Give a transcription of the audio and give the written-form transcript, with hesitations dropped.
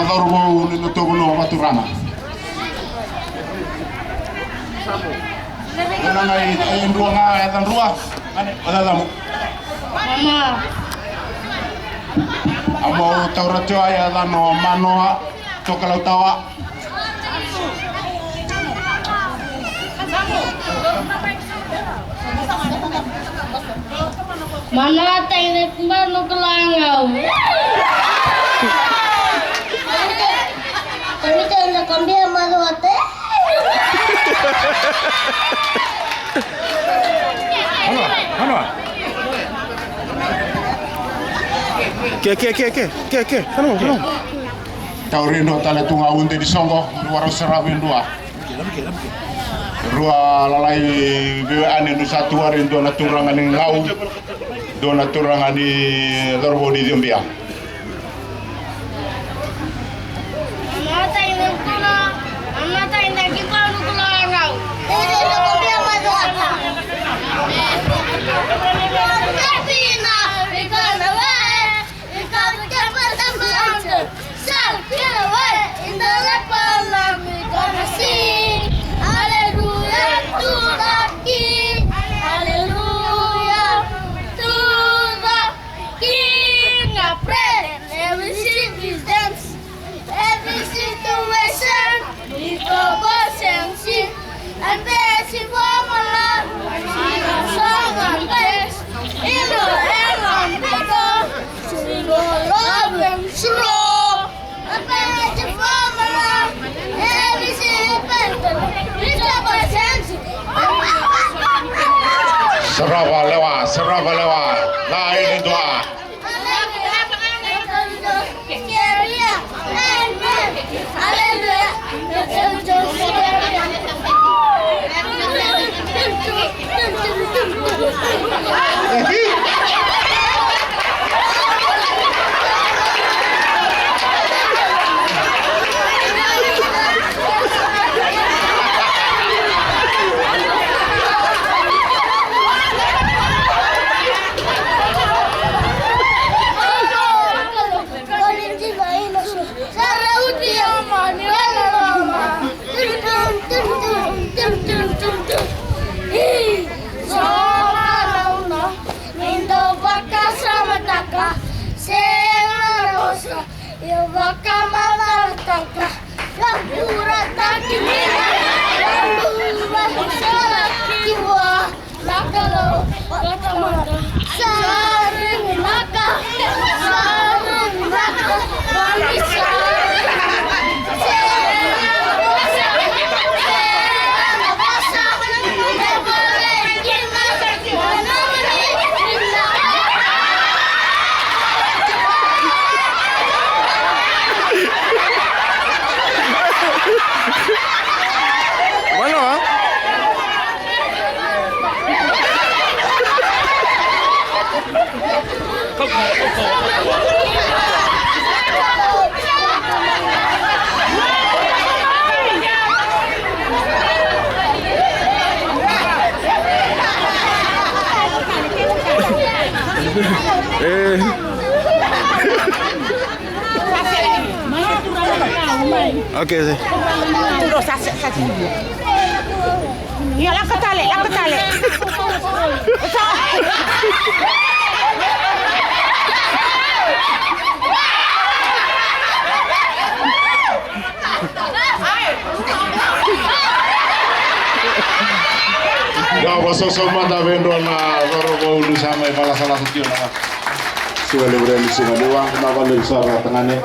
Lorbo no tono maturana. Ana ngai ndua nga tan rua. Ana tamu. Mama. Amo taurato ya dano manoa tokalau tawa. Mana tayo kumano kelangaw. Kami tayo na kambia maluate. Ano? Ke. Ano? Taurino tale tunga unte di songo luar serawin dua. Rua lalai ane nu satu hari dona turangan ni ngau dona turangan di Lorbo di Zambia. Mama tayo na kumano kelangaw. And there's a woman, song and dance, in the air and bigger, sing love and slow. And there's a woman, every single person, it's a voice and Serava lewa, lain doa. Oke sih. Terus saksi. Ya langkah tali. Ya wasosok mata vendron na Lorbo di sama pala salah satu na. Sudah lebih dari sini doang kenapa lebih besar tengahnya.